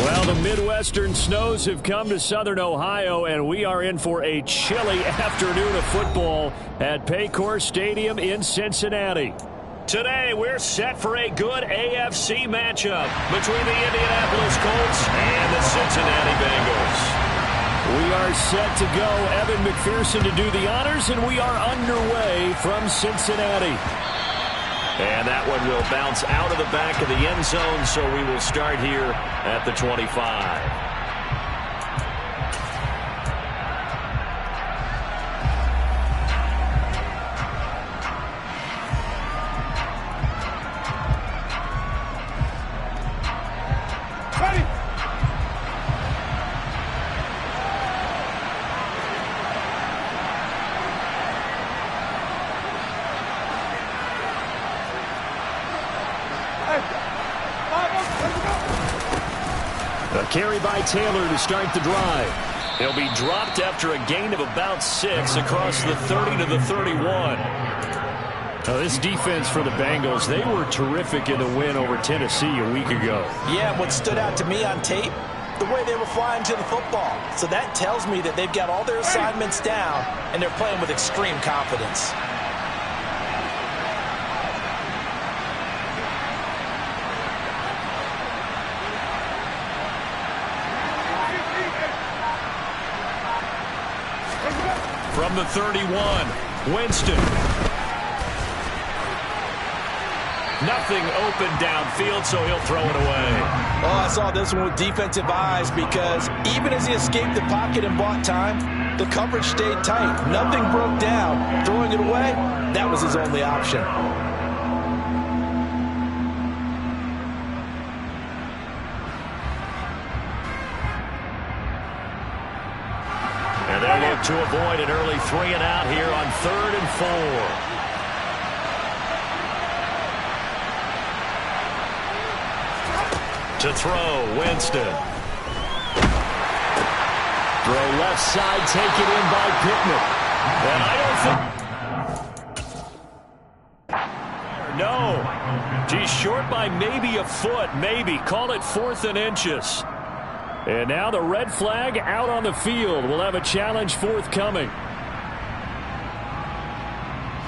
Well, the Midwestern snows have come to Southern Ohio, and we are in for a chilly afternoon of football at Paycor Stadium in Cincinnati. Today, we're set for a good AFC matchup between the Indianapolis Colts and the Cincinnati Bengals. We are set to go. Evan McPherson to do the honors, and we are underway from Cincinnati. And that one will bounce out of the back of the end zone, so we will start here at the 25. A carry by Taylor to start the drive. He'll be dropped after a gain of about 6 across the 30 to the 31. Now, this defense for the Bengals, they were terrific in the win over Tennessee a week ago. Yeah, what stood out to me on tape, the way they were flying to the football. So that tells me that they've got all their assignments down, and they're playing with extreme confidence. From the 31, Winston. Nothing open downfield, so he'll throw it away. Oh, I saw this one with defensive eyes because even as he escaped the pocket and bought time, the coverage stayed tight. Nothing broke down. Throwing it away, that was his only option. And they'll look to avoid an early 3 and out here on 3rd and 4. To throw, Winston. Throw left side, taken in by Pittman. And I don't think... No. He's short by maybe a foot, maybe. Call it 4th and inches. And now the red flag out on the field. We'll have a challenge forthcoming.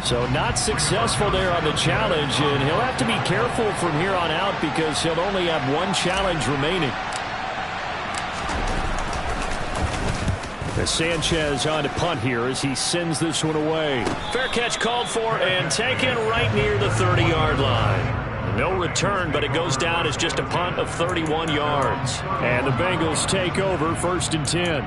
So not successful there on the challenge, and he'll have to be careful from here on out because he'll only have one challenge remaining. As Sanchez on to punt here as he sends this one away. Fair catch called for and taken right near the 30-yard line. No return, but it goes down as just a punt of 31 yards. And the Bengals take over 1st and 10.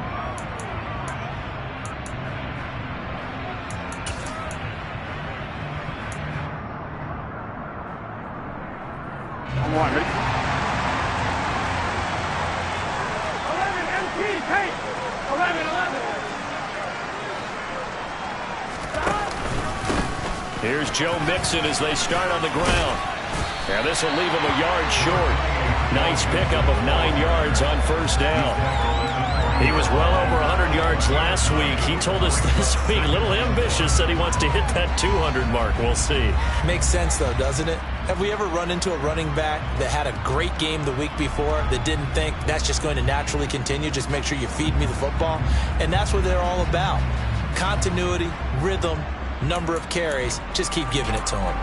Here's Joe Mixon as they start on the ground. And this will leave him a yard short. Nice pickup of 9 yards on 1st down. He was well over 100 yards last week. He told us this week, a little ambitious, that he wants to hit that 200 mark. We'll see. Makes sense, though, doesn't it? Have we ever run into a running back that had a great game the week before that didn't think that's just going to naturally continue? Just make sure you feed me the football. And that's what they're all about. Continuity, rhythm, number of carries. Just keep giving it to him.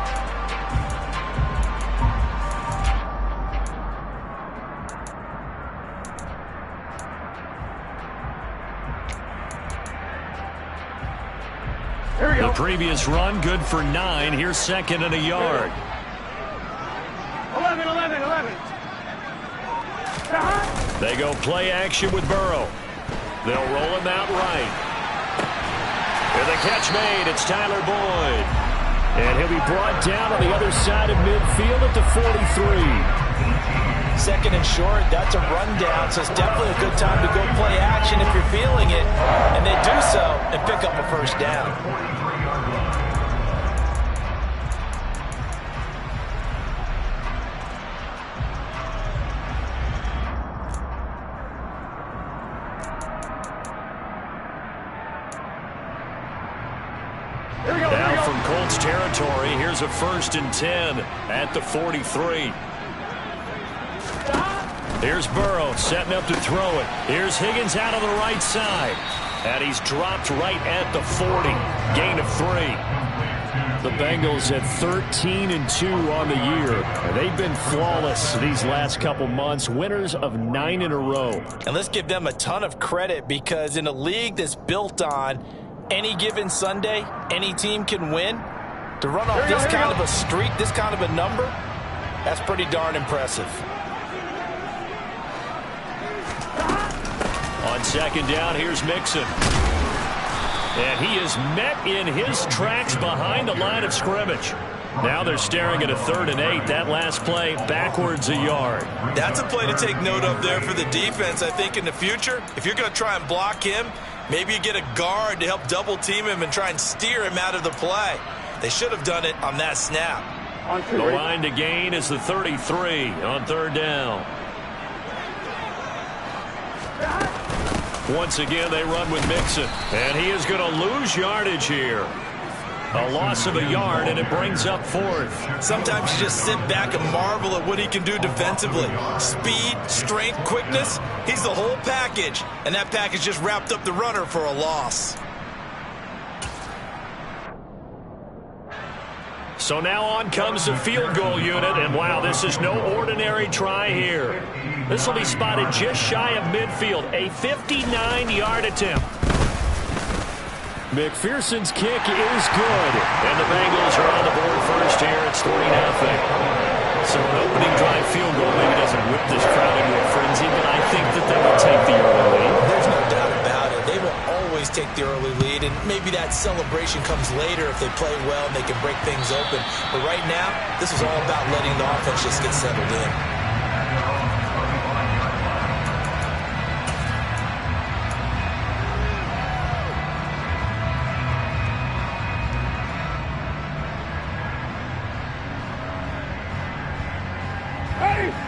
The previous run, good for 9. Here's 2nd and a yard. 11. They go play action with Burrow. They'll roll him out right. And the catch made. It's Tyler Boyd. And he'll be brought down on the other side of midfield at the 43. 2nd and short, that's a rundown, so it's definitely a good time to go play action if you're feeling it. And they do so and pick up a 1st down. Now from Colts territory, here's a 1st and 10 at the 43. Here's Burrow setting up to throw it. Here's Higgins out on the right side. And he's dropped right at the 40. Gain of 3. The Bengals at 13-2 on the year. They've been flawless these last couple months. Winners of 9 in a row. And let's give them a ton of credit, because in a league that's built on any given Sunday, any team can win. To run off this kind of a streak, this kind of a number, that's pretty darn impressive. On second down, here's Mixon. And he is met in his tracks behind the line of scrimmage. Now they're staring at a 3rd and 8. That last play, backwards a yard. That's a play to take note of there for the defense, I think, in the future. If you're going to try and block him, maybe you get a guard to help double team him and try and steer him out of the play. They should have done it on that snap. The line to gain is the 33 on 3rd down. Once again, they run with Mixon. And he is going to lose yardage here. A loss of a yard, and it brings up 4th. Sometimes you just sit back and marvel at what he can do defensively. Speed, strength, quickness. He's the whole package. And that package just wrapped up the runner for a loss. So now on comes the field goal unit, and wow, this is no ordinary try here. This will be spotted just shy of midfield, a 59-yard attempt. McPherson's kick is good, and the Bengals are on the board first here. It's 3-0. So an opening drive field goal maybe doesn't whip this crowd into a frenzy, but I think that they will take the early lead. There's no doubt about it. They will always take the early lead, and maybe that celebration comes later if they play well and they can break things open. But right now, this is all about letting the offense just get settled in.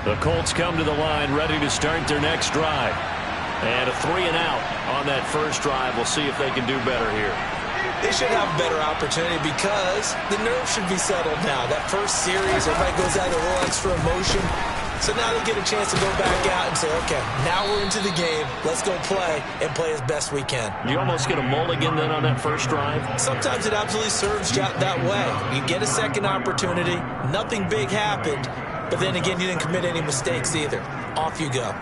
The Colts come to the line ready to start their next drive. And a 3 and out on that first drive. We'll see if they can do better here. They should have a better opportunity because the nerves should be settled now. That first series, everybody goes out with a little extra emotion. So now they get a chance to go back out and say, okay, now we're into the game. Let's go play and play as best we can. You almost get a mulligan then on that first drive? Sometimes it absolutely serves that way. You get a second opportunity. Nothing big happened. But then again, you didn't commit any mistakes either. Off you go.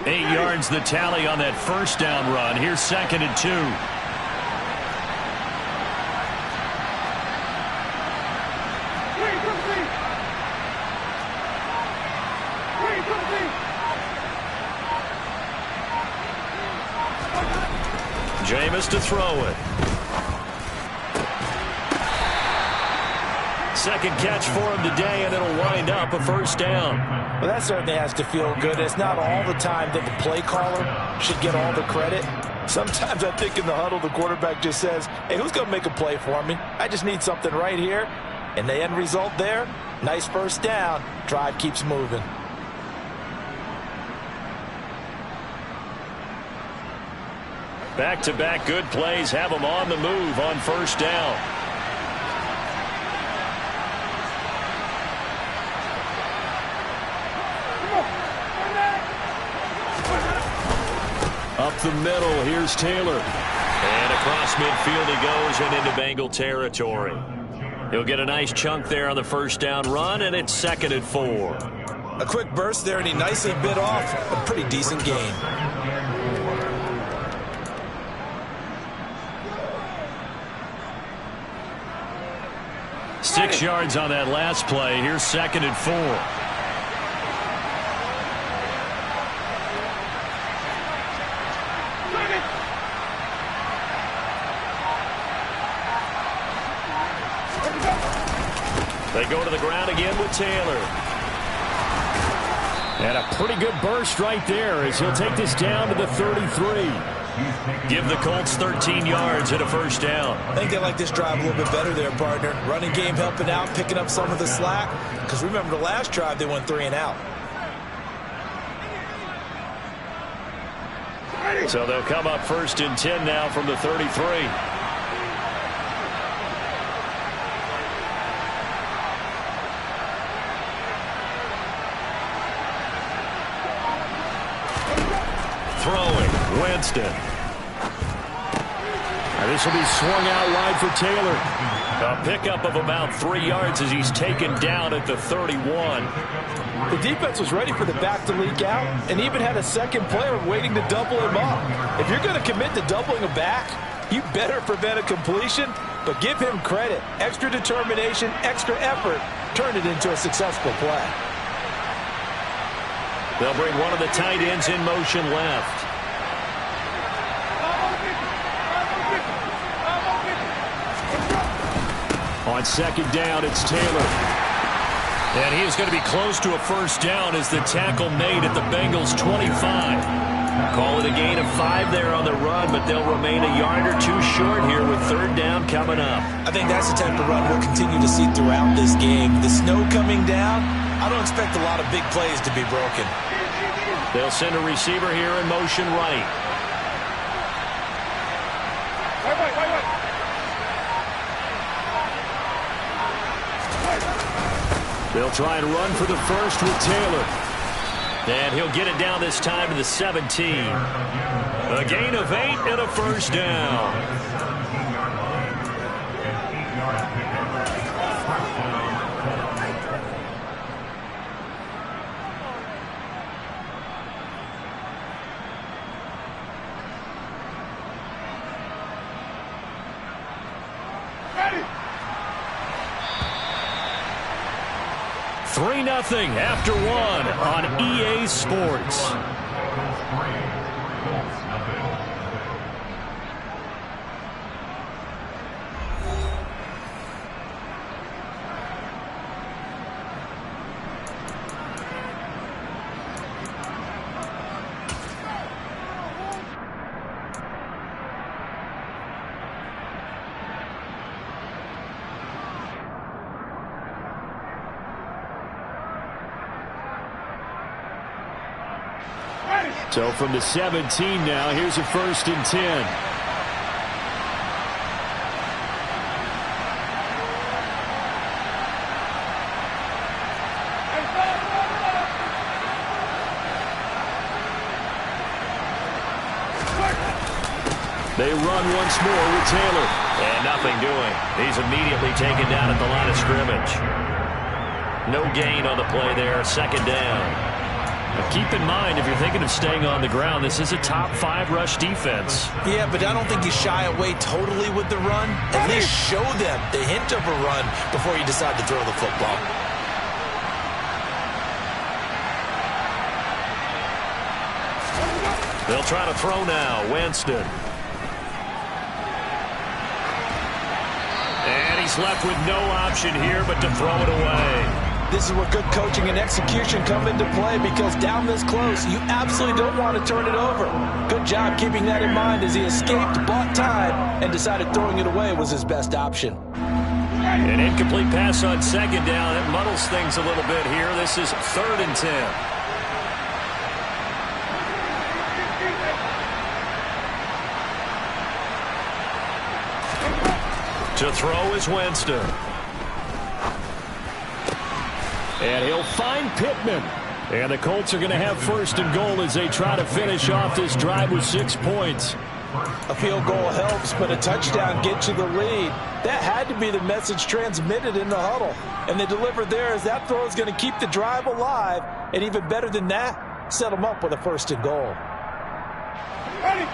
8 yards the tally on that first down run. Here's 2nd and 2. Jameis to throw it. Second catch for him today, and it'll wind up a first down. Well, that certainly has to feel good. It's not all the time that the play caller should get all the credit. Sometimes I think in the huddle, the quarterback just says, hey, who's going to make a play for me? I just need something right here. And the end result there, nice first down. Drive keeps moving. Back-to-back good plays have them on the move on first down. Up the middle, here's Taylor. And across midfield he goes and into Bengal territory. He'll get a nice chunk there on the first down run, and it's 2nd and 4. A quick burst there, and he nicely bit off a pretty decent gain. Six yards on that last play. Here's 2nd and 4. They go to the ground again with Taylor. And a pretty good burst right there as he'll take this down to the 33. Give the Colts 13 yards and a first down. I think they like this drive a little bit better there, partner. Running game helping out, picking up some of the slack. Because remember the last drive, they went 3 and out. So they'll come up 1st and 10 now from the 33. Winston. This will be swung out wide for Taylor. A pickup of about 3 yards as he's taken down at the 31. The defense was ready for the back to leak out and even had a second player waiting to double him up. If you're going to commit to doubling a back, you better prevent a completion, but give him credit. Extra determination, extra effort, turned it into a successful play. They'll bring one of the tight ends in motion left. On second down, it's Taylor. And he is going to be close to a first down as the tackle made at the Bengals' 25. Call it a gain of 5 there on the run, but they'll remain a yard or two short here with third down coming up. I think that's the type of run we'll continue to see throughout this game. The snow coming down, I don't expect a lot of big plays to be broken. They'll send a receiver here in motion right. They'll try and run for the first with Taylor. And he'll get it down this time to the 17. A gain of 8 and a first down. Ready. 3-0 after 1 on EA Sports. So from the 17 now, here's a 1st and 10. They run once more with Taylor. And nothing doing. He's immediately taken down at the line of scrimmage. No gain on the play there. 2nd down. Keep in mind, if you're thinking of staying on the ground, this is a top 5 rush defense. Yeah, but I don't think you shy away totally with the run. At least show them the hint of a run before you decide to throw the football. They'll try to throw now. Winston. And he's left with no option here but to throw it away. This is where good coaching and execution come into play, because down this close, you absolutely don't want to turn it over. Good job keeping that in mind as he escaped, bought time, and decided throwing it away was his best option. An incomplete pass on 2nd down. That muddles things a little bit here. This is 3rd and 10. To throw is Winston. And he'll find Pittman. And the Colts are going to have 1st and goal as they try to finish off this drive with 6 points. A field goal helps, but a touchdown gets you the lead. That had to be the message transmitted in the huddle. And they delivered there as that throw is going to keep the drive alive. And even better than that, set them up with a 1st and goal. Ready.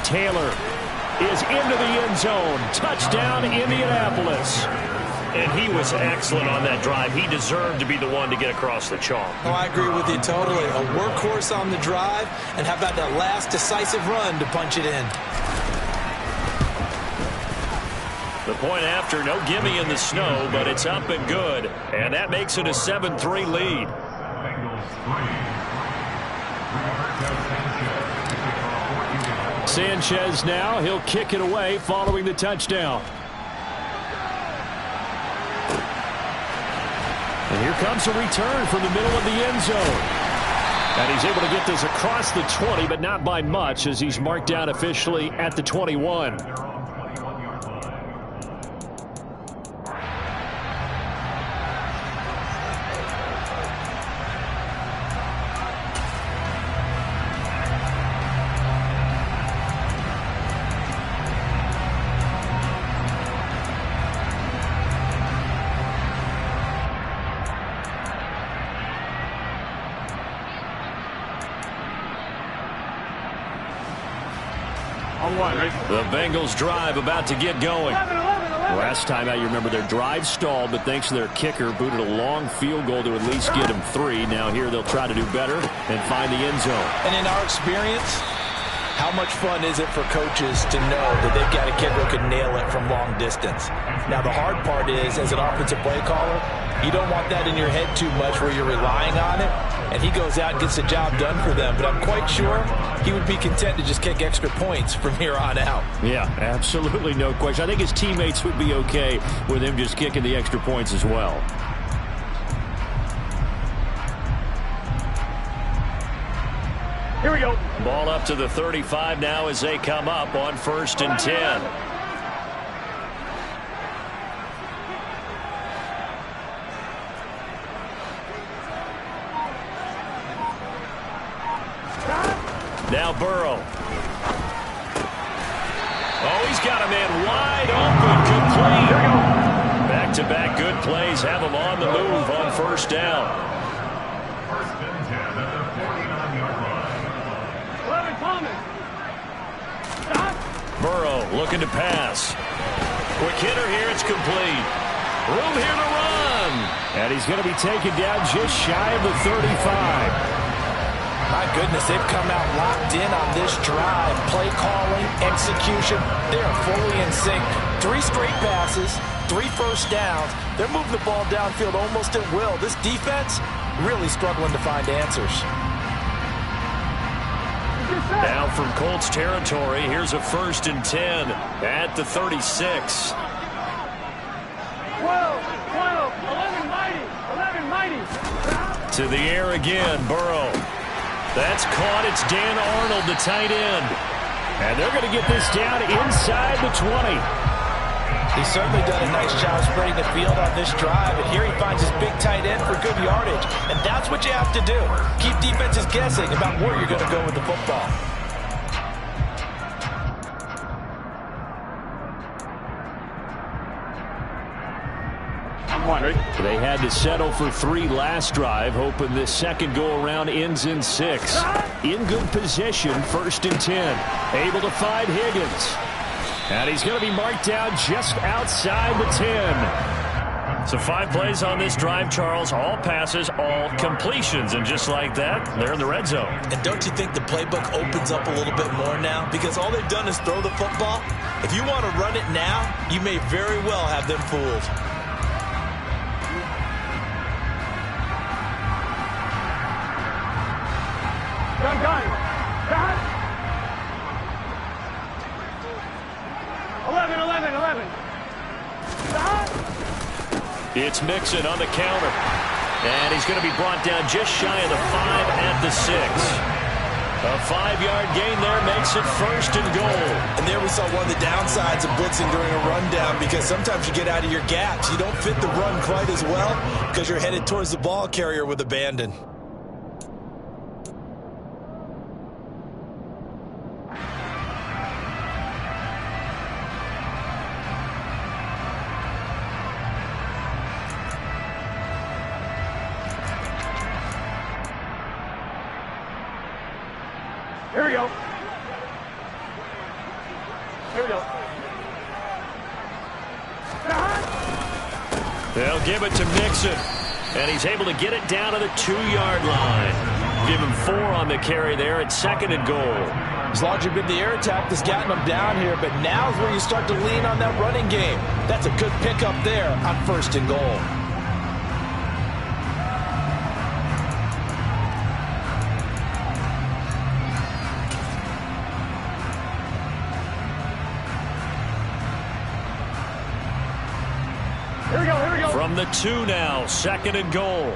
Taylor is into the end zone. Touchdown, Indianapolis. And he was excellent on that drive. He deserved to be the one to get across the chalk. Oh, I agree with you totally. A workhorse on the drive, and how about that last decisive run to punch it in? The point after, no gimme in the snow, but it's up and good. And that makes it a 7-3 lead. Sanchez now, he'll kick it away following the touchdown. And here comes a return from the middle of the end zone. And he's able to get this across the 20, but not by much, as he's marked down officially at the 21. The Bengals drive about to get going. Last time out, you remember their drive stalled, but thanks to their kicker, booted a long field goal to at least get them 3. Now here they'll try to do better and find the end zone. And in our experience, how much fun is it for coaches to know that they've got a kicker who can nail it from long distance? Now, the hard part is, as an offensive play caller, you don't want that in your head too much where you're relying on it, and he goes out and gets the job done for them. But I'm quite sure he would be content to just kick extra points from here on out. Yeah, absolutely no question. I think his teammates would be okay with him just kicking the extra points as well. Here we go. Ball up to the 35 now as they come up on 1st and 10. Now Burrow. Oh, he's got a man wide open, complete. Back-to-back good plays have him on the move on 1st down. Burrow looking to pass. Quick hitter here, it's complete. Room here to run. And he's going to be taken down just shy of the 35. My goodness, they've come out locked in on this drive. Play calling, execution, they are fully in sync. 3 straight passes, 3 first downs. They're moving the ball downfield almost at will. This defense really struggling to find answers. Now from Colts territory, here's a 1st and 10 at the 36. 12, 11 mighty. To the air again, Burrow. That's caught. It's Dan Arnold, the tight end. And they're going to get this down inside the 20. He's certainly done a nice job spreading the field on this drive, and here he finds his big tight end for good yardage. And that's what you have to do. Keep defenses guessing about where you're going to go with the football. They had to settle for 3 last drive, hoping this second go-around ends in 6. In good position, 1st and 10. Able to find Higgins. And he's going to be marked down just outside the 10. So 5 plays on this drive, Charles. All passes, all completions. And just like that, they're in the red zone. And don't you think the playbook opens up a little bit more now? Because all they've done is throw the football. If you want to run it now, you may very well have them fooled. Gun. 11. It's Mixon on the counter. And he's going to be brought down just shy of the 5 at the 6. A 5-yard gain there makes it 1st and goal. And there we saw one of the downsides of blitzing during a rundown, because sometimes you get out of your gaps. You don't fit the run quite as well because you're headed towards the ball carrier with abandon. Here we go. They'll give it to Mixon. And he's able to get it down to the 2-yard line. Give him 4 on the carry there at 2nd and goal. As long as you've been the air attack that's gotten them down here, but now's where you start to lean on that running game. That's a good pickup there on 1st and goal. Here we go. From the 2 now, 2nd and goal.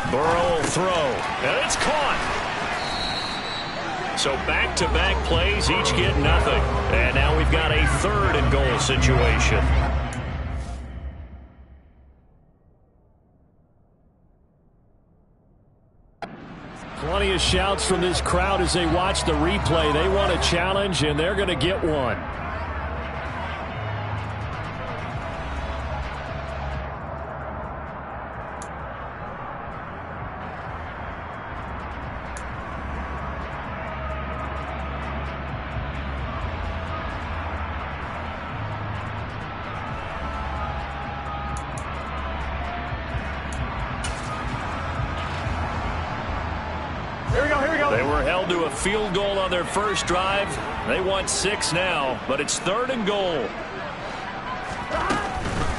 Burrow will throw, and it's caught. So back-to-back plays, each get nothing. And now we've got a 3rd and goal situation. Plenty of shouts from this crowd as they watch the replay. They want a challenge, and they're going to get one. Here we go. They were held to a field goal on their first drive. They want 6 now, but it's 3rd and goal.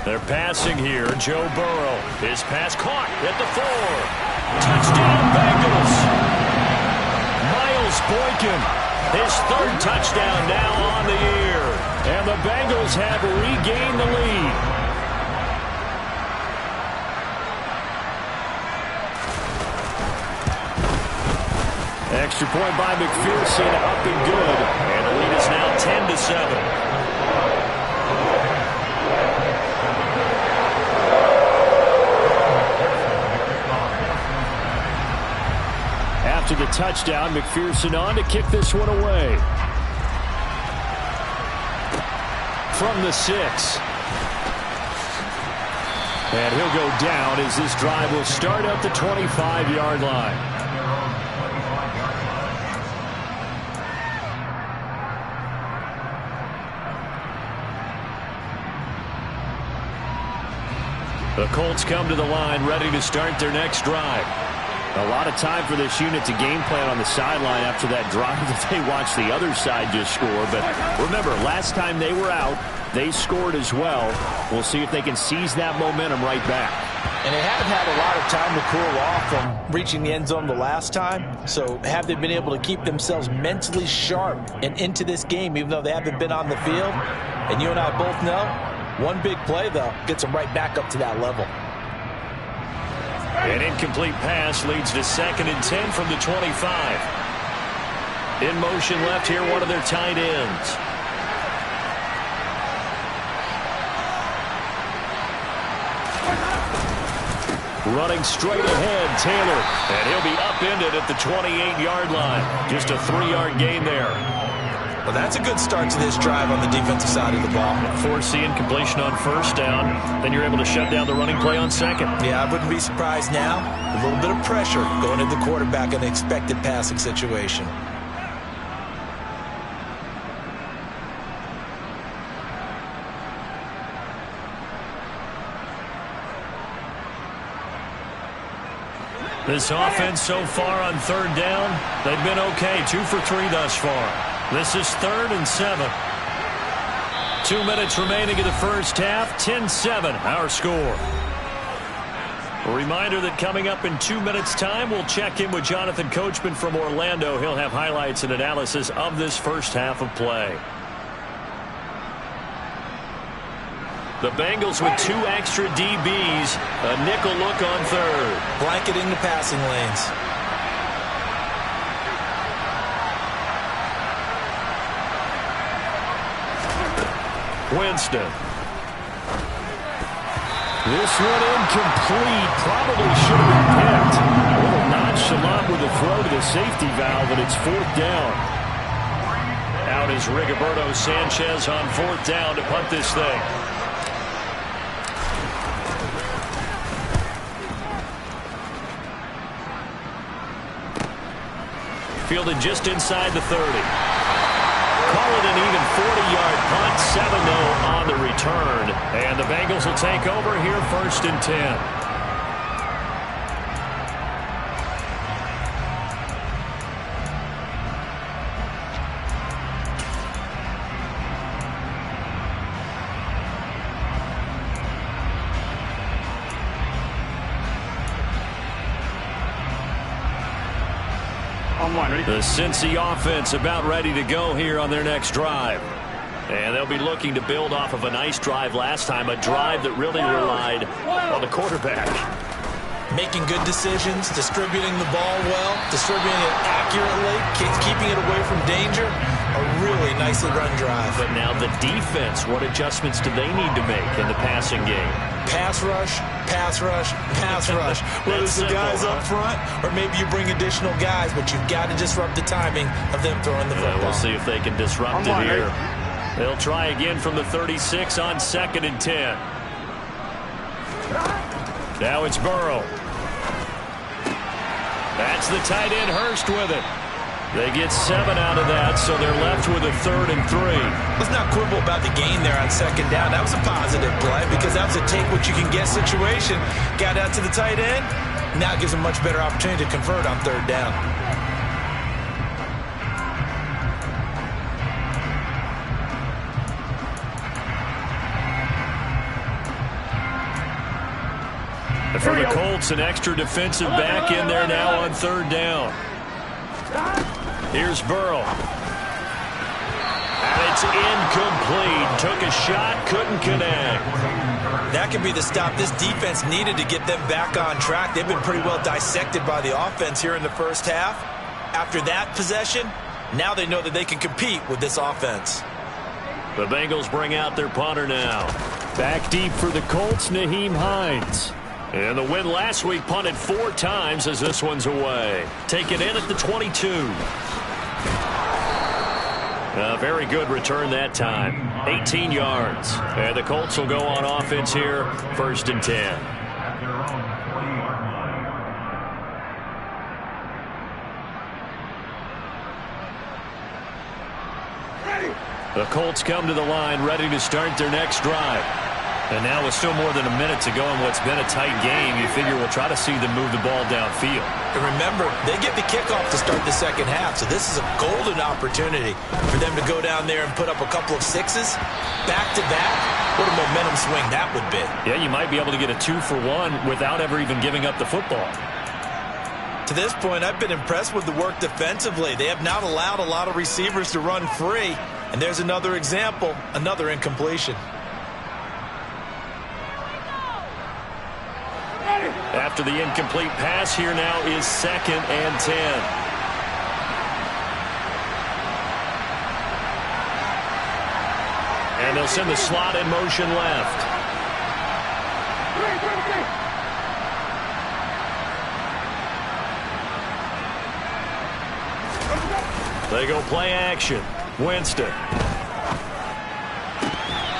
They're passing here. Joe Burrow. His pass caught at the 4. Touchdown, Bengals. Miles Boykin. His 3rd touchdown now on the year. And the Bengals have regained the lead. Extra point by McPherson, up and good. And the lead is now 10-7. After the touchdown, McPherson on to kick this one away. From the 6. And he'll go down as this drive will start at the 25-yard line. The Colts come to the line ready to start their next drive. A lot of time for this unit to game plan on the sideline after that drive that they watched the other side just score. But remember, last time they were out, they scored as well. We'll see if they can seize that momentum right back. And they haven't had a lot of time to cool off from reaching the end zone the last time. So have they been able to keep themselves mentally sharp and into this game, even though they haven't been on the field? And you and I both know, one big play, though, gets them right back up to that level. An incomplete pass leads to 2nd and 10 from the 25. In motion left here, one of their tight ends. Running straight ahead, Taylor. And he'll be upended at the 28-yard line. Just a 3-yard gain there. Well, that's a good start to this drive on the defensive side of the ball. Force the incompletion on 1st down. Then you're able to shut down the running play on 2nd. Yeah, I wouldn't be surprised now. A little bit of pressure going to the quarterback in an expected passing situation. This offense so far on 3rd down, they've been okay. 2 for 3 thus far. This is 3rd and 7. 2 minutes remaining in the first half. 10-7, our score. A reminder that coming up in 2 minutes' time, we'll check in with Jonathan Coachman from Orlando. He'll have highlights and analysis of this first half of play. The Bengals with 2 extra DBs. A nickel look on 3rd. Blanketing the passing lanes. Winston. This one incomplete. Probably should have been picked. A little nonchalant with the throw to the safety valve, and it's 4th down. Out is Rigoberto Sanchez on 4th down to punt this thing. Fielded just inside the 30. Call it an even 40-yard punt, 7-0 on the return. And the Bengals will take over here 1st and 10. The Cincy offense about ready to go here on their next drive. And they'll be looking to build off of a nice drive last time, a drive that really relied on the quarterback. Making good decisions, distributing the ball well, distributing it accurately, keeping it away from danger. A really nicely run drive. But now the defense, what adjustments do they need to make in the passing game? Pass rush, pass rush, pass rush. Whether it's the guys up front or maybe you bring additional guys, but you've got to disrupt the timing of them throwing the football. We'll see if they can disrupt it here. They'll try again from the 36 on 2nd and 10. Now it's Burrow. That's the tight end Hurst with it. They get 7 out of that, so they're left with a 3rd and 3. Let's not quibble about the gain there on 2nd down. That was a positive play because that was a take-what-you-can-get situation. Got out to the tight end. Now it gives them a much better opportunity to convert on 3rd down. And for the Colts, an extra defensive back in there now on third down. Here's Burrow. And it's incomplete. Took a shot, couldn't connect. That could be the stop this defense needed to get them back on track. They've been pretty well dissected by the offense here in the first half. After that possession, now they know that they can compete with this offense. The Bengals bring out their punter now. Back deep for the Colts, Nyheim Hines. And the win last week punted 4 times as this one's away. Take it in at the 22. A very good return that time. 18 yards. And the Colts will go on offense here, 1st and 10. The Colts come to the line ready to start their next drive. And now with still more than a minute to go in what's been a tight game, you figure we'll try to see them move the ball downfield. And remember, they get the kickoff to start the second half, so this is a golden opportunity for them to go down there and put up a couple of sixes back-to-back. What a momentum swing that would be. Yeah, you might be able to get a 2-for-1 without ever even giving up the football. To this point, I've been impressed with the work defensively. They have not allowed a lot of receivers to run free. And there's another example, another incompletion. After the incomplete pass, here now is 2nd and 10. And they'll send the slot in motion left. They go play action. Winston.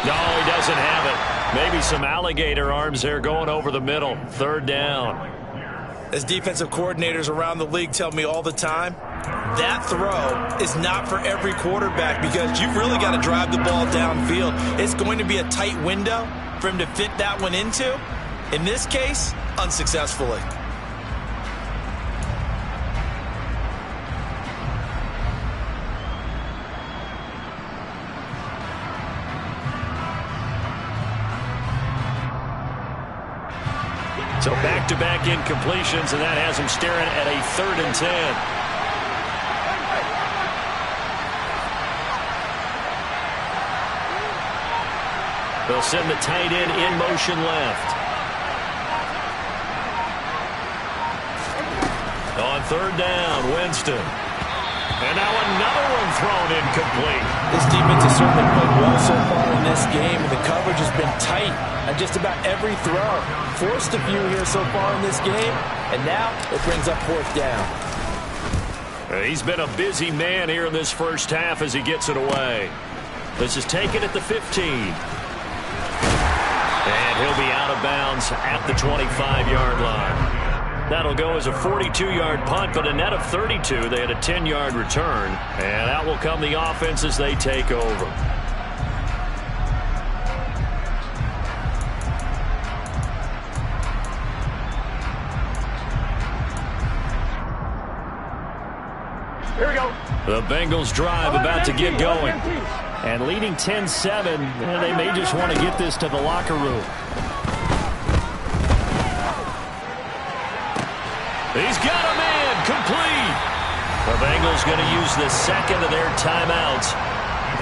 No, he doesn't have it. Maybe some alligator arms there going over the middle. 3rd down. As defensive coordinators around the league tell me all the time, that throw is not for every quarterback because you've really got to drive the ball downfield. It's going to be a tight window for him to fit that one into. In this case, unsuccessfully. So back-to-back incompletions, and that has them staring at a 3rd and 10. They'll send the tight end in motion left. On 3rd down, Winston. And now another one thrown incomplete. This defense has certainly played well so far in this game, and the coverage has been tight on just about every throw. Forced a few here so far in this game, and now it brings up 4th down. He's been a busy man here in this first half as he gets it away. This is taken at the 15. And he'll be out of bounds at the 25-yard line. That'll go as a 42-yard punt, but a net of 32. They had a 10-yard return, and out will come the offense as they take over. Here we go. The Bengals drive about to get going. And leading 10-7, and they may just want to get this to the locker room. He's got a man complete. The Bengals going to use the 2nd of their timeouts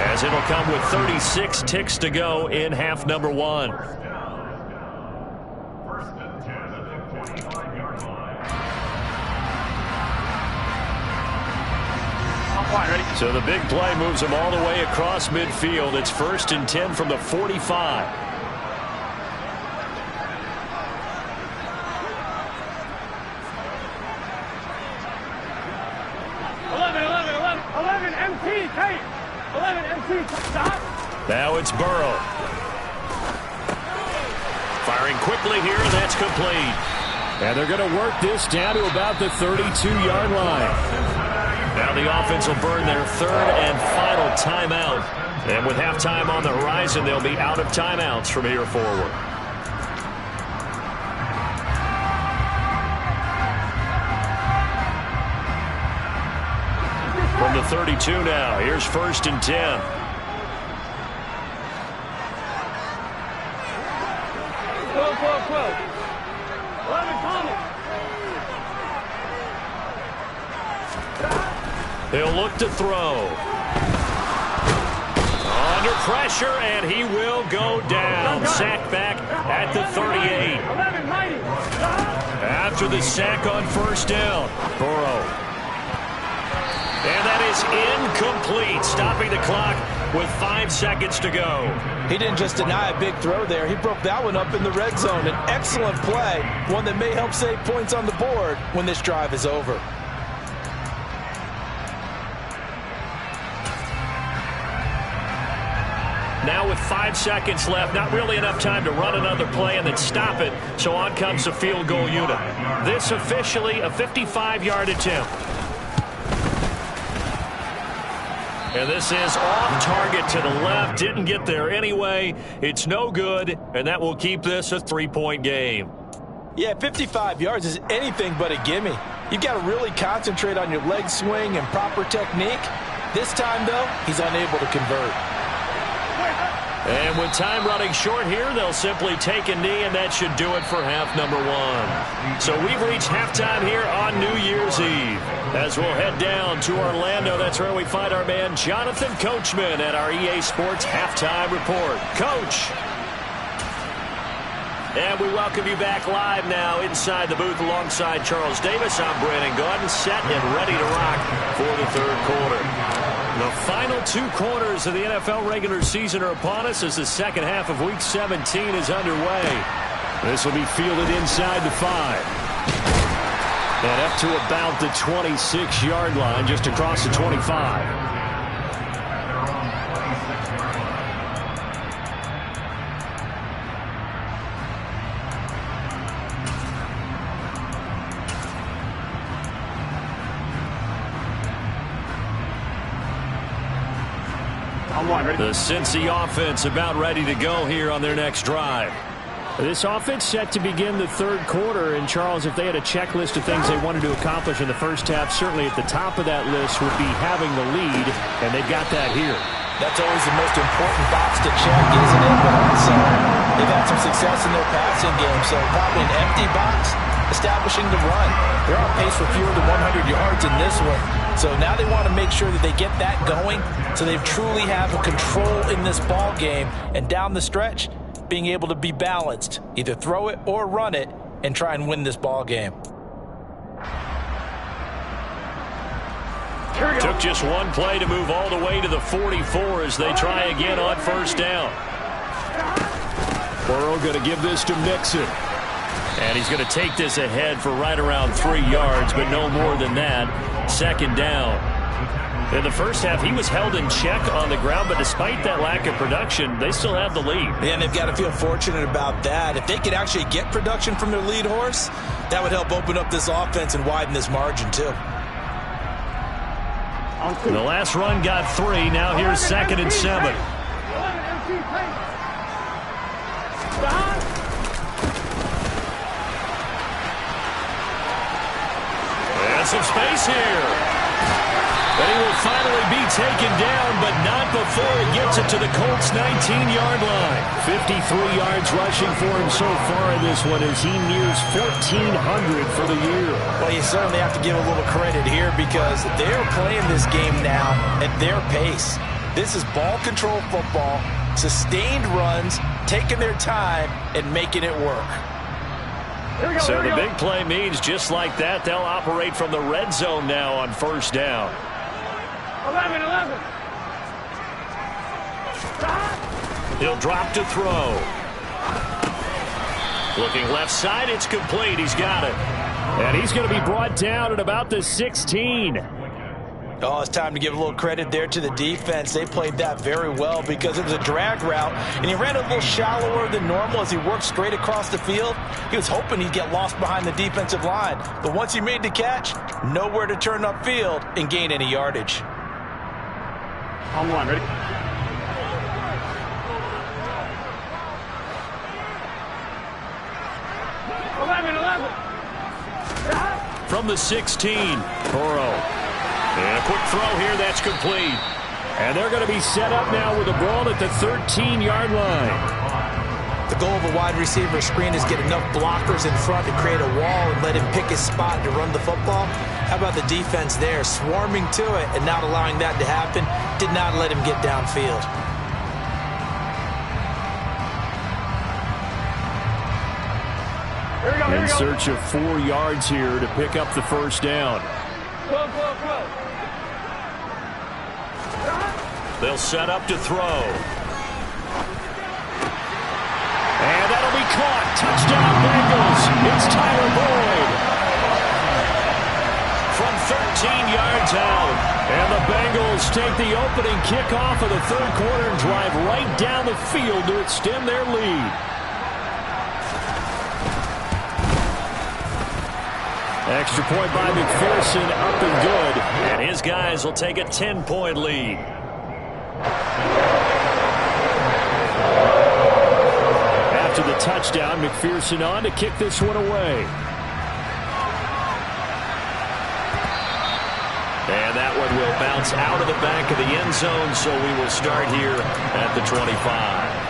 as it'll come with 36 ticks to go in half number 1. So the big play moves them all the way across midfield. It's 1st and 10 from the 45. 11 MT, tight. 11 MT, stop. Now it's Burrow. Firing quickly here, and that's complete. And they're going to work this down to about the 32-yard line. Now the offense will burn their 3rd and final timeout. And with halftime on the horizon, they'll be out of timeouts from here forward. From the 32 now, here's 1st and 10. Quill. He'll look to throw. Under pressure, and he will go down. Sack back at the 38. After the sack on first down, Burrow. And that is incomplete, stopping the clock with 5 seconds to go. He didn't just deny a big throw there. He broke that one up in the red zone. An excellent play, one that may help save points on the board when this drive is over. Now with 5 seconds left, not really enough time to run another play and then stop it, so on comes the field goal unit. This officially a 55-yard attempt. And this is off target to the left. Didn't get there anyway. It's no good, and that will keep this a 3-point game. Yeah, 55 yards is anything but a gimme. You've got to really concentrate on your leg swing and proper technique. This time, though, he's unable to convert. And with time running short here, they'll simply take a knee, and that should do it for half number 1. So we've reached halftime here on New Year's Eve. As we'll head down to Orlando, that's where we find our man Jonathan Coachman at our EA Sports Halftime Report. Coach. And we welcome you back live now inside the booth alongside Charles Davis. I'm Brandon Gaudin, set and ready to rock for the third quarter. The final 2 quarters of the NFL regular season are upon us as the second half of Week 17 is underway. This will be fielded inside the 5. And up to about the 26-yard line, just across the 25. The Cincy offense about ready to go here on their next drive. This offense set to begin the third quarter, and Charles, if they had a checklist of things they wanted to accomplish in the first half, certainly at the top of that list would be having the lead, and they've got that here. That's always the most important box to check, isn't it? But also, they've had some success in their passing game, so probably an empty box establishing the run. They're on pace for fewer than 100 yards in this one. So now they want to make sure that they get that going so they truly have a control in this ball game, and down the stretch, being able to be balanced, either throw it or run it, and try and win this ball game. Took just one play to move all the way to the 44 as they try again on first down. Burrow going to give this to Mixon. And he's going to take this ahead for right around 3 yards, but no more than that. Second down. In the first half, he was held in check on the ground, but despite that lack of production, they still have the lead. And they've got to feel fortunate about that. If they could actually get production from their lead horse, that would help open up this offense and widen this margin, too. The last run got 3. Now here's 2nd and 7. And some space here. But he will finally be taken down, but not before he gets it to the Colts' 19-yard line. 53 yards rushing for him so far in this one as he nears 1,400 for the year. Well, you certainly have to give a little credit here because they're playing this game now at their pace. This is ball control football, sustained runs, taking their time, and making it work. So the big play means just like that, they'll operate from the red zone now on first down. 11. He'll drop to throw. Looking left side, it's complete. He's got it. And he's going to be brought down at about the 16. Oh, it's time to give a little credit there to the defense. They played that very well because it was a drag route, and he ran a little shallower than normal as he worked straight across the field. He was hoping he'd get lost behind the defensive line, but once he made the catch, nowhere to turn upfield and gain any yardage. On one, ready? From the 16, Burrow. And a quick throw here, that's complete. And they're going to be set up now with the ball at the 13-yard line. The goal of a wide receiver screen is get enough blockers in front to create a wall and let him pick his spot to run the football. How about the defense there, swarming to it and not allowing that to happen? Did not let him get downfield. In search of 4 yards here to pick up the first down. They'll set up to throw. And that'll be caught. Touchdown Bengals. It's Tyler Boyd. From 13 yards out. And the Bengals take the opening kickoff of the third quarter and drive right down the field to extend their lead. Extra point by McPherson, up and good. And his guys will take a 10-point lead. After the touchdown, McPherson on to kick this one away. And that one will bounce out of the back of the end zone, so we will start here at the 25.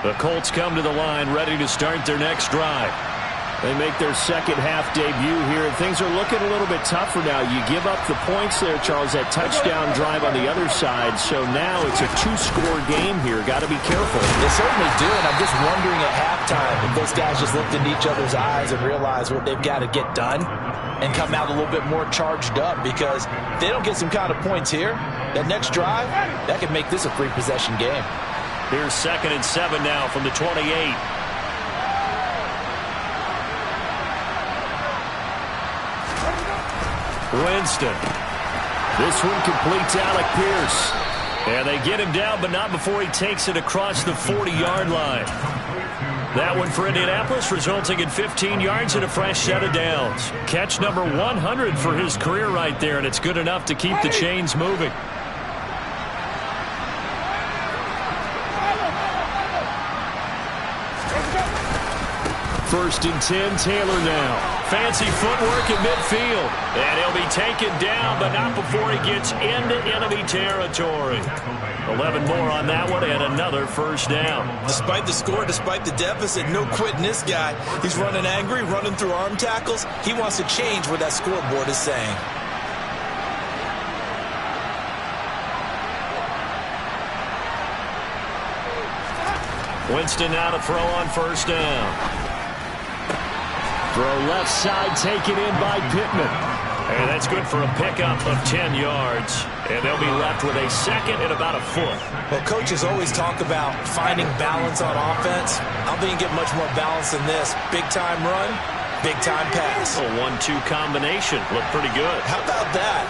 The Colts come to the line ready to start their next drive. They make their second half debut here, and things are looking a little bit tougher now. You give up the points there, Charles, that touchdown drive on the other side. So now it's a 2-score game here. Got to be careful. They certainly do, and I'm just wondering at halftime if those guys just looked into each other's eyes and realized what they've got to get done and come out a little bit more charged up, because if they don't get some kind of points here, that next drive, that could make this a 3-possession game. Here's 2nd and 7 now from the 28. Winston. This one complete to Alec Pierce. And they get him down, but not before he takes it across the 40-yard line. That one for Indianapolis, resulting in 15 yards and a fresh set of downs. Catch number 100 for his career right there, and it's good enough to keep the chains moving. First and 10, Taylor now. Fancy footwork in midfield. And he'll be taken down, but not before he gets into enemy territory. 11 more on that one, and another first down. Despite the score, despite the deficit, no quitting this guy. He's running angry, running through arm tackles. He wants to change what that scoreboard is saying. Winston now to throw on first down. Throw left side taken in by Pittman. And that's good for a pickup of 10 yards. And they'll be left with a second and about a foot. Well, coaches always talk about finding balance on offense. I don't think you get much more balance than this. Big-time run, big-time pass. A 1-2 combination. Looked pretty good. How about that?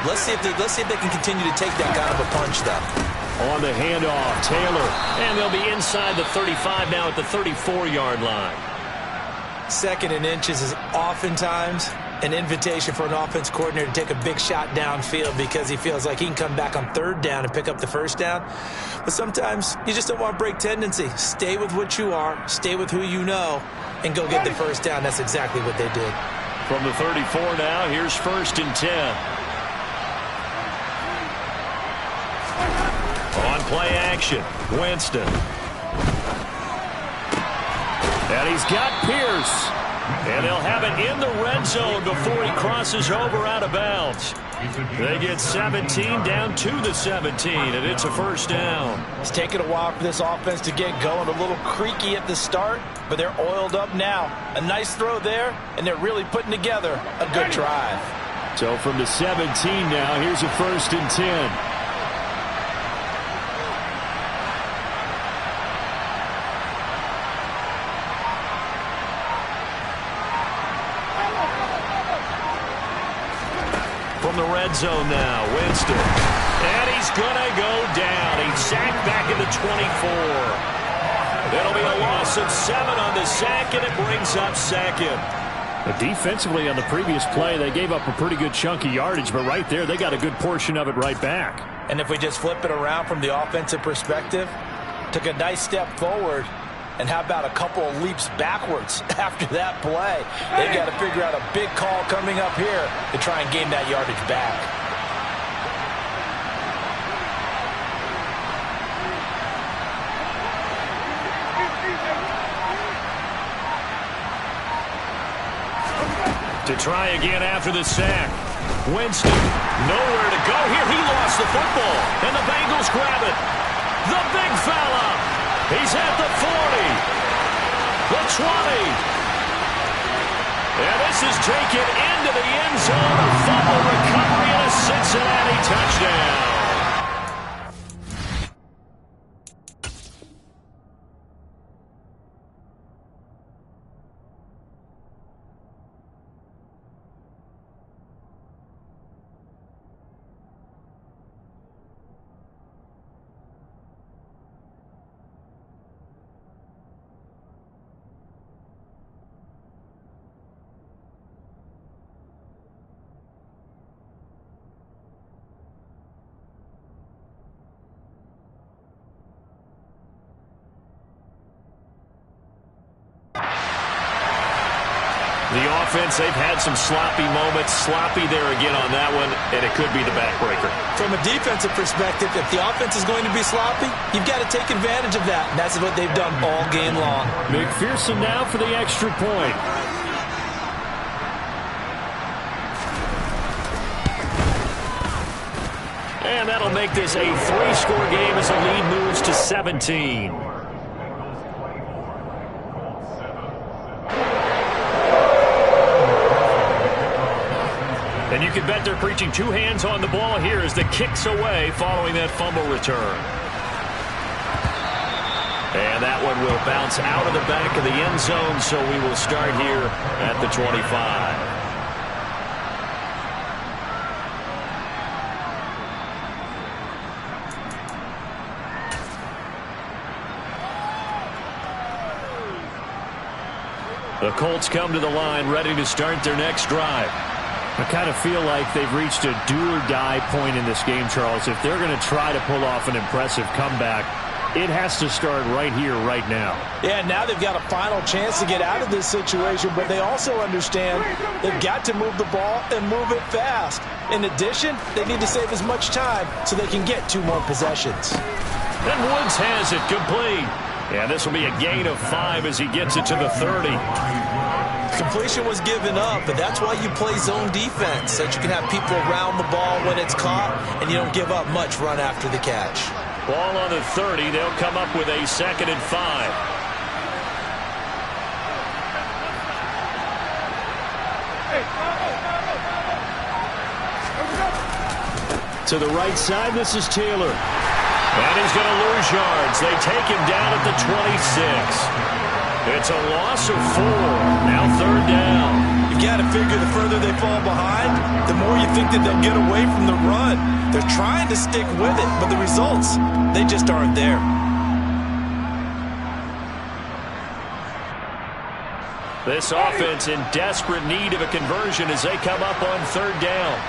Let's see if they can continue to take that kind of a punch, though. On the handoff, Taylor. And they'll be inside the 35 now at the 34-yard line. 2nd and inches is oftentimes an invitation for an offense coordinator to take a big shot downfield because he feels like he can come back on 3rd down and pick up the first down. But sometimes you just don't want to break tendency. Stay with what you are, stay with who you know, and go get the first down. That's exactly what they did. From the 34 now, here's 1st and 10. On play action, Winston. And he's got Pierce. And they'll have it in the red zone before he crosses over out of bounds. They get 17 down to the 17, and it's a first down. It's taken a while for this offense to get going. A little creaky at the start, but they're oiled up now. A nice throw there, and they're really putting together a good drive. So from the 17 now, here's a 1st and 10. From the red zone now, Winston. And he's going to go down. He's sacked back in the 24. That'll be a loss of 7 on the sack, and it brings up 2nd. But defensively on the previous play, they gave up a pretty good chunk of yardage, but right there, they got a good portion of it right back. And if we just flip it around from the offensive perspective, took a nice step forward, And how about a couple of leaps backwards after that play? They've got to figure out a big call coming up here to try and gain that yardage back. To try again after the sack. Winston, nowhere to go here. He lost the football, and the Bengals grab it. The big fella. He's at the 40. The 20. And this is taken into the end zone. A fumble recovery and a Cincinnati touchdown. The offense, they've had some sloppy moments. Sloppy there again on that one, and it could be the backbreaker. From a defensive perspective, if the offense is going to be sloppy, you've got to take advantage of that. And that's what they've done all game long. McPherson now for the extra point. And that'll make this a 3-score game as the lead moves to 17. And you can bet they're preaching two hands on the ball here as the kick's away following that fumble return. And that one will bounce out of the back of the end zone, so we will start here at the 25. The Colts come to the line ready to start their next drive. I kind of feel like they've reached a do-or-die point in this game, Charles. If they're going to try to pull off an impressive comeback, it has to start right here, right now. Yeah, now they've got a final chance to get out of this situation, but they also understand they've got to move the ball and move it fast. In addition, they need to save as much time so they can get 2 more possessions. And Woods has it complete. Yeah, this will be a gain of 5 as he gets it to the 30. Completion was given up, but that's why you play zone defense, so that you can have people around the ball when it's caught, and you don't give up much run after the catch. Ball on the 30. They'll come up with a 2nd and 5. To the right side, this is Taylor. And he's going to lose yards. They take him down at the 26. It's a loss of 4. Now 3rd down. You've got to figure the further they fall behind, the more you think that they'll get away from the run. They're trying to stick with it, but the results, they just aren't there. This offense in desperate need of a conversion as they come up on 3rd down.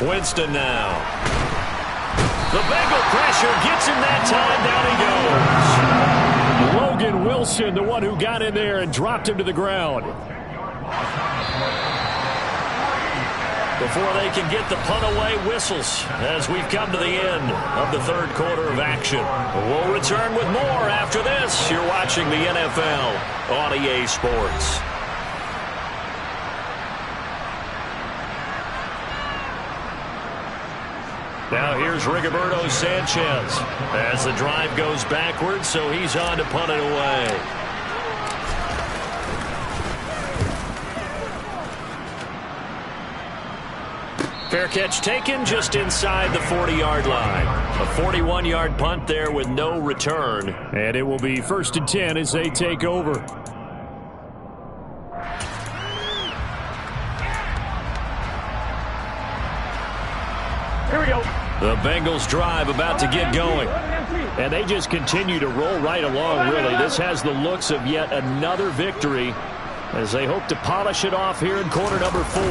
Winston now. The Bengal pressure gets him that time. Down he goes. Logan Wilson, the one who got in there and dropped him to the ground. Before they can get the punt away, whistles as we've come to the end of the 3rd quarter of action. We'll return with more after this. You're watching the NFL on EA Sports. Now here's Rigoberto Sanchez as the drive goes backwards, so he's on to punt it away. Fair catch taken just inside the 40-yard line. A 41-yard punt there with no return. And it will be 1st and 10 as they take over. Here we go. The Bengals drive about to get going. And they just continue to roll right along, really. This has the looks of yet another victory as they hope to polish it off here in quarter number 4.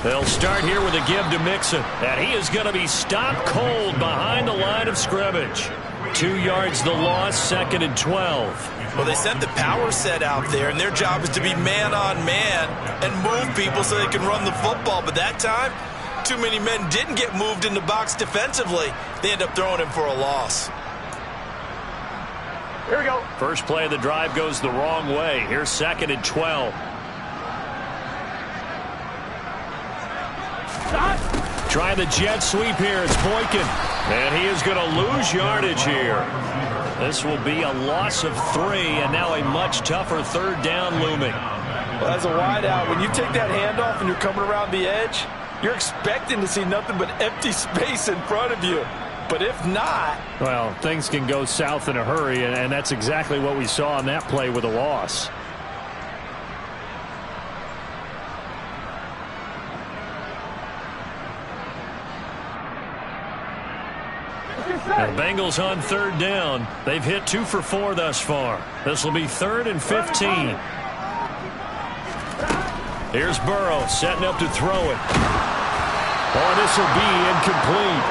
They'll start here with a give to Mixon, and he is going to be stopped cold behind the line of scrimmage. 2 yards the loss, 2nd and 12. Well, they sent the power set out there, and their job is to be man-on-man and move people so they can run the football. But that time, too many men didn't get moved in the box defensively. They end up throwing him for a loss. Here we go. First play of the drive goes the wrong way. Here's 2nd and 12. Trying the jet sweep here. It's Boykin. And he is going to lose yardage here. This will be a loss of 3, and now a much tougher 3rd down looming. Well, as a wideout, when you take that handoff and you're coming around the edge, you're expecting to see nothing but empty space in front of you. But if not... well, things can go south in a hurry, and that's exactly what we saw on that play with a loss. The Bengals on 3rd down. They've hit 2 for 4 thus far. This will be 3rd and 15. Here's Burrow setting up to throw it. Oh, this will be incomplete.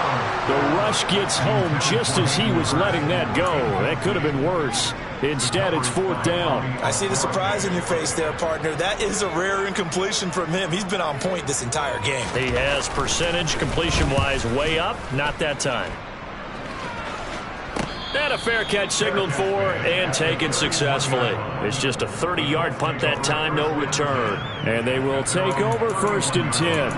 The rush gets home just as he was letting that go. That could have been worse. Instead, it's 4th down. I see the surprise in your face there, partner. That is a rare incompletion from him. He's been on point this entire game. He has percentage completion-wise way up. Not that time. And a fair catch signaled for and taken successfully. It's just a 30-yard punt that time, no return. And they will take over 1st and 10.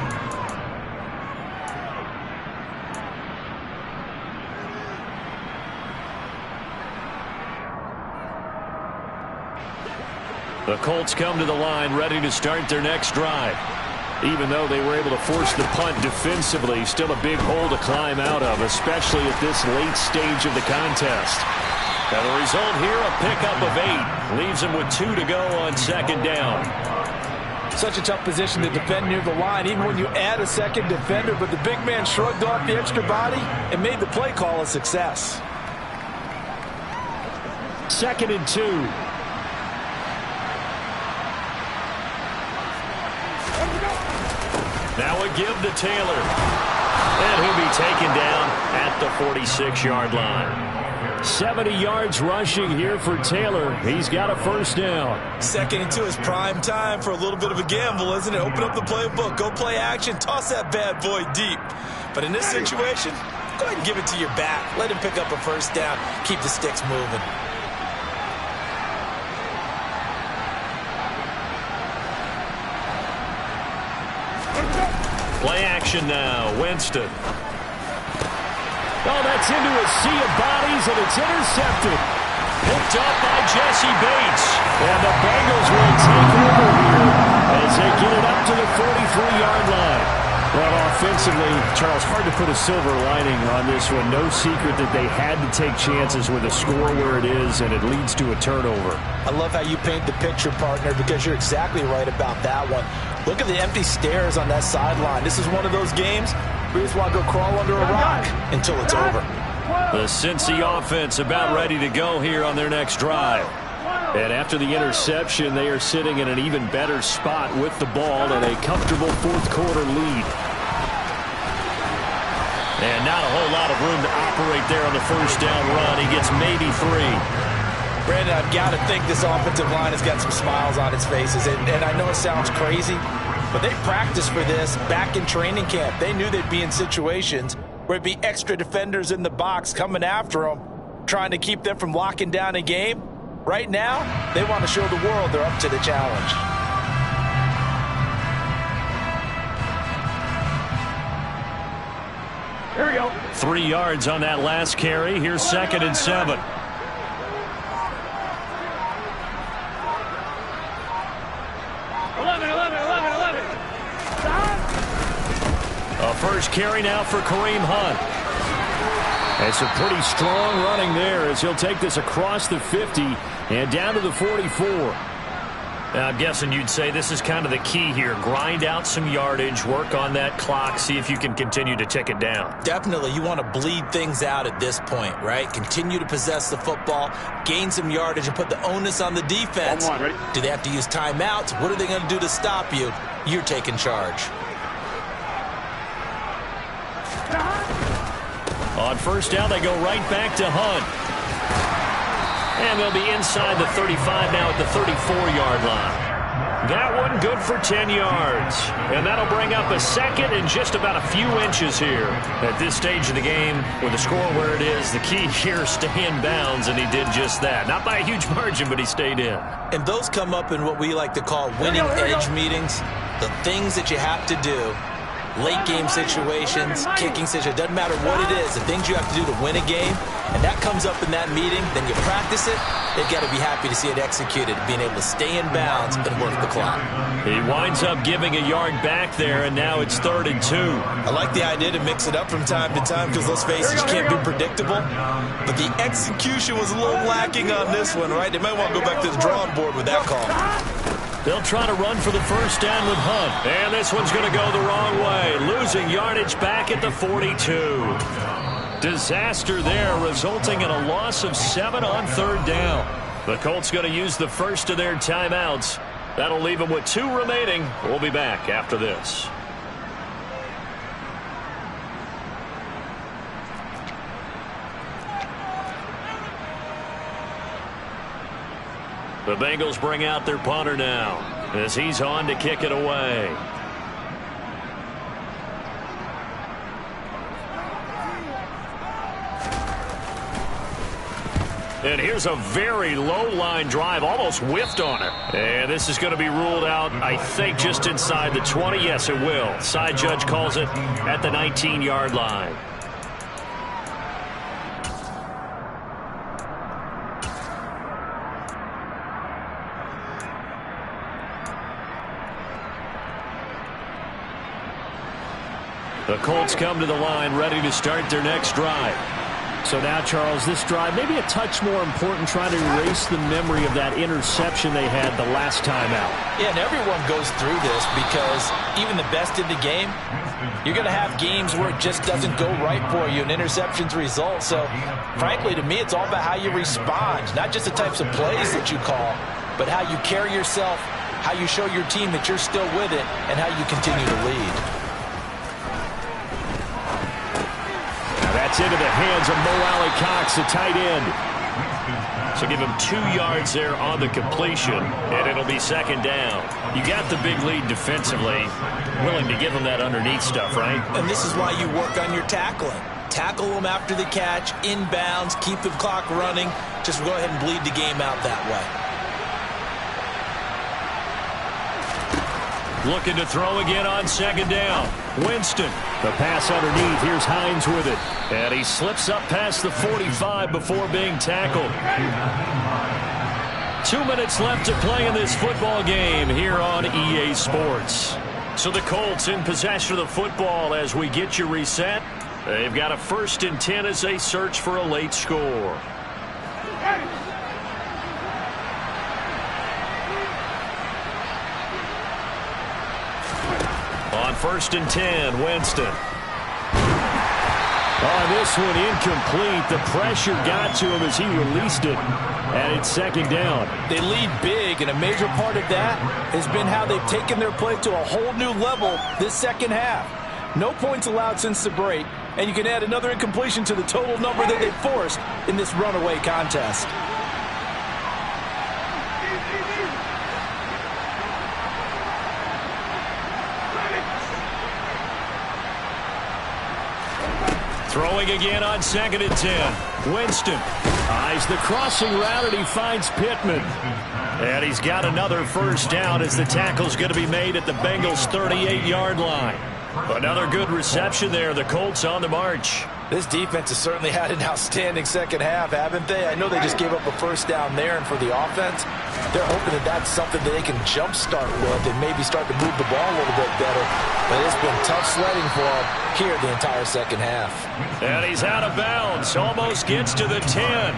The Colts come to the line ready to start their next drive. Even though they were able to force the punt defensively, still a big hole to climb out of, especially at this late stage of the contest. And the result here, a pickup of 8. Leaves them with 2 to go on 2nd down. Such a tough position to defend near the line, even when you add a second defender, but the big man shrugged off the extra body and made the play call a success. 2nd and 2. Now a give to Taylor. And he'll be taken down at the 46-yard line. 70 yards rushing here for Taylor. He's got a 1st down. 2nd and 2 is prime time for a little bit of a gamble, isn't it? Open up the playbook, go play action, toss that bad boy deep. But in this situation, go ahead and give it to your back. Let him pick up a 1st down. Keep the sticks moving. Play action now. Winston. Oh, that's into a sea of bodies, and it's intercepted. Picked up by Jesse Bates. And the Bengals will take over here as they get it up to the 43-yard line. Well, offensively, Charles, hard to put a silver lining on this one. No secret that they had to take chances with a score where it is, and it leads to a turnover. I love how you paint the picture, partner, because you're exactly right about that one. Look at the empty stares on that sideline. This is one of those games where you just want to go crawl under a rock until it's over. The Cincy offense about ready to go here on their next drive. And after the interception, they are sitting in an even better spot with the ball and a comfortable 4th quarter lead. And not a whole lot of room to operate there on the 1st down run. He gets maybe 3. Brandon, I've got to think this offensive line has got some smiles on its faces. And I know it sounds crazy, but they practiced for this back in training camp. They knew they'd be in situations where it'd be extra defenders in the box coming after them, trying to keep them from locking down a game. Right now, they want to show the world they're up to the challenge. Here we go. 3 yards on that last carry. Here's 2nd and 7. A first carry now for Kareem Hunt. It's a pretty strong running there as he'll take this across the 50 and down to the 44. I'm guessing you'd say this is kind of the key here. Grind out some yardage, work on that clock, see if you can continue to tick it down. Definitely. You want to bleed things out at this point, right? Continue to possess the football, gain some yardage, and put the onus on the defense. Do they have to use timeouts? What are they going to do to stop you? You're taking charge. On first down, they go right back to Hunt. And they'll be inside the 35 now at the 34-yard line. That one good for 10 yards. And that'll bring up a second and just about a few inches here. At this stage of the game, with the score where it is, the key here, stay in bounds, and he did just that. Not by a huge margin, but he stayed in. And those come up in what we like to call winning edge meetings. The things that you have to do. Late game situations, kicking situations, doesn't matter what it is, the things you have to do to win a game, and that comes up in that meeting, then you practice it, they've got to be happy to see it executed, being able to stay in bounds and work the clock. He winds up giving a yard back there, and now it's 3rd and 2. I like the idea to mix it up from time to time because those faces can't be predictable, but the execution was a little lacking on this one, right? They might want to go back to the drawing board with that call. They'll try to run for the first down with Hunt. And this one's going to go the wrong way. Losing yardage back at the 42. Disaster there, resulting in a loss of 7 on 3rd down. The Colts going to use the first of their timeouts. That'll leave them with 2 remaining. We'll be back after this. The Bengals bring out their punter now as he's on to kick it away. And here's a very low line drive, almost whiffed on it. And this is going to be ruled out, I think, just inside the 20. Yes, it will. Side judge calls it at the 19-yard line. The Colts come to the line ready to start their next drive. So now, Charles, this drive maybe a touch more important, trying to erase the memory of that interception they had the last time out. Yeah, and everyone goes through this because even the best in the game, you're going to have games where it just doesn't go right for you, and interceptions result. So, frankly, to me, it's all about how you respond, not just the types of plays that you call, but how you carry yourself, how you show your team that you're still with it, and how you continue to lead. That's into the hands of Mo Alley-Cox, the tight end. So give him 2 yards there on the completion, and it'll be 2nd down. You got the big lead defensively, willing to give him that underneath stuff, right? And this is why you work on your tackling. Tackle them after the catch, inbounds, keep the clock running. Just go ahead and bleed the game out that way. Looking to throw again on 2nd down. Winston. The pass underneath. Here's Hines with it. And he slips up past the 45 before being tackled. 2 minutes left to play in this football game here on EA Sports. So the Colts in possession of the football as we get you reset. They've got a 1st and 10 as they search for a late score. On 1st and 10, Winston. On this one, incomplete. The pressure got to him as he released it. And it's 2nd down. They lead big, and a major part of that has been how they've taken their play to a whole new level this second half. No points allowed since the break, and you can add another incompletion to the total number that they forced in this runaway contest. Throwing again on 2nd and 10. Winston eyes the crossing route, and he finds Pittman. And he's got another 1st down as the tackle's going to be made at the Bengals' 38-yard line. Another good reception there. The Colts on the march. This defense has certainly had an outstanding second half, haven't they? I know they just gave up a 1st down there, and for the offense, they're hoping that that's something that they can jumpstart with and maybe start to move the ball a little bit better. But it's been tough sledding for them here the entire second half. And he's out of bounds. Almost gets to the 10.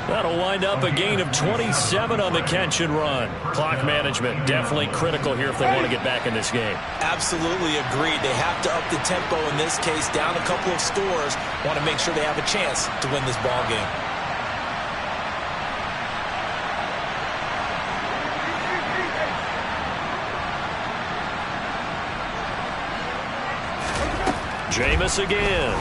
That'll wind up a gain of 27 on the catch and run. Clock management definitely critical here if they want to get back in this game. Absolutely agreed. They have to up the tempo in this case, down a couple of scores. Want to make sure they have a chance to win this ball game. Jameis again.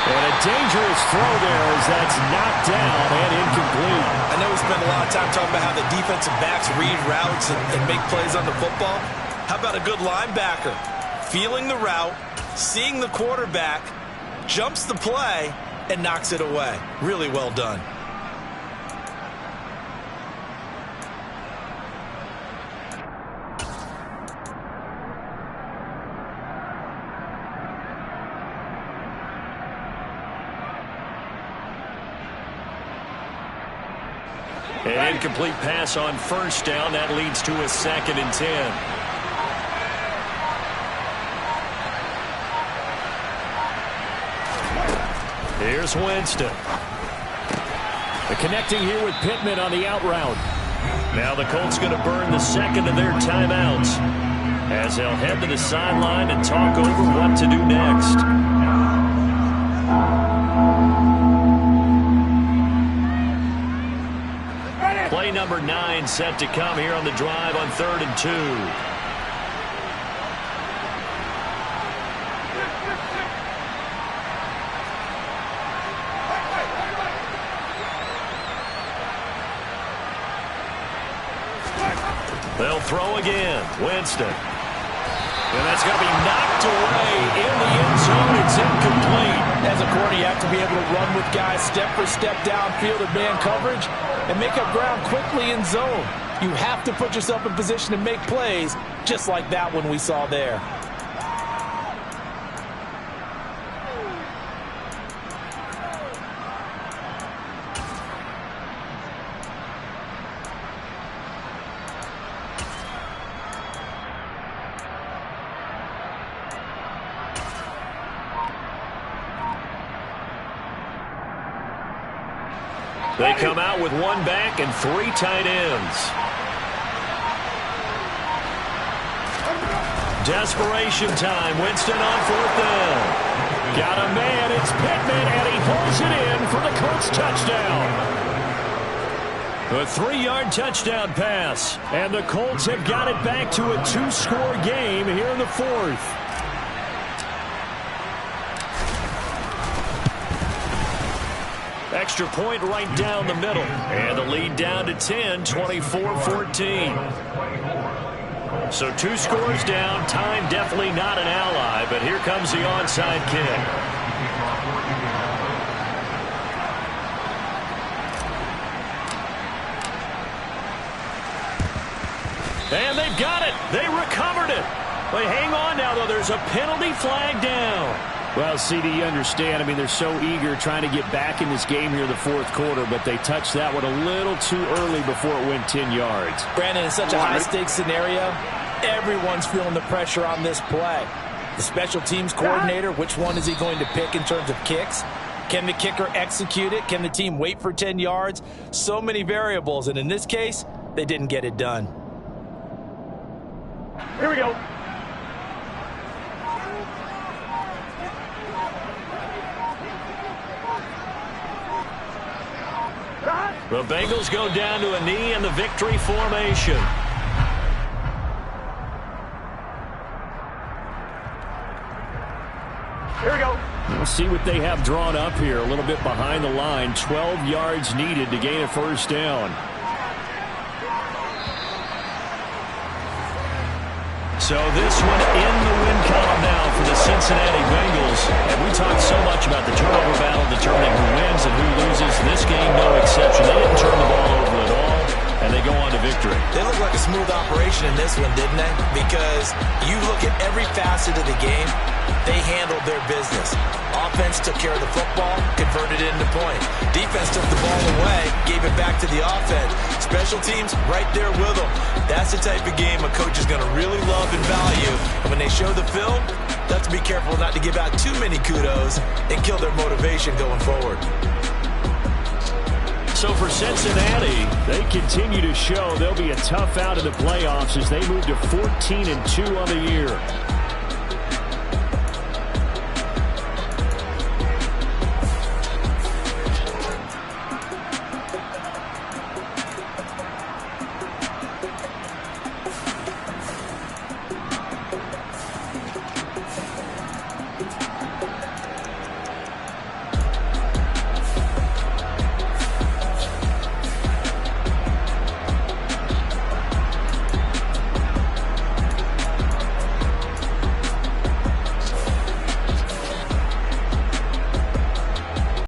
And a dangerous throw there as that's knocked down and incomplete. I know we spend a lot of time talking about how the defensive backs read routes and make plays on the football. How about a good linebacker? Feeling the route, seeing the quarterback, jumps the play, and knocks it away. Really well done. An incomplete pass on first down. That leads to a 2nd and 10. Here's Winston. The connecting here with Pittman on the out route. Now the Colts going to burn the 2nd of their timeouts as they'll head to the sideline and talk over what to do next. Play number 9 set to come here on the drive on 3rd and 2. They'll throw again. Winston. And that's going to be knocked away in the end zone. It's incomplete. As a corner, you have to be able to run with guys step for step downfield in man coverage and make up ground quickly in zone. You have to put yourself in position to make plays just like that one we saw there. They come out with 1 back and 3 tight ends. Desperation time. Winston on 4th down. Got a man. It's Pittman, and he pulls it in for the Colts touchdown. A 3-yard touchdown pass. And the Colts have got it back to a 2-score game here in the 4th. Extra point right down the middle. And the lead down to 10, 24-14. So 2 scores down. Time definitely not an ally, but here comes the onside kick. And they've got it. They recovered it. They hang on now, though. There's a penalty flag down. Well, CD, you understand. I mean, they're so eager trying to get back in this game here in the 4th quarter, but they touched that one a little too early before it went 10 yards. Brandon, in such a high-stakes scenario, everyone's feeling the pressure on this play. The special teams coordinator, which one is he going to pick in terms of kicks? Can the kicker execute it? Can the team wait for 10 yards? So many variables, and in this case, they didn't get it done. Here we go. The Bengals go down to a knee in the victory formation. Here we go. We'll see what they have drawn up here. A little bit behind the line. 12 yards needed to gain a 1st down. So this one in the win column now for the Cincinnati Bengals. And we talked so much about the turnover battle determining who wins and who loses. This game, no exception. They didn't turn the ball over at all, and they go on to victory. They look like a smooth operation in this one, didn't they? Because you look at every facet of the game, they handled their business. Offense took care of the football, converted it into points. Defense took the ball away, gave it back to the offense. Special teams right there with them. That's the type of game a coach is going to really love and value. And when they show the film, They'll have to be careful not to give out too many kudos and kill their motivation going forward. So for Cincinnati, they continue to show they'll be a tough out in the playoffs as they move to 14-2 on the year.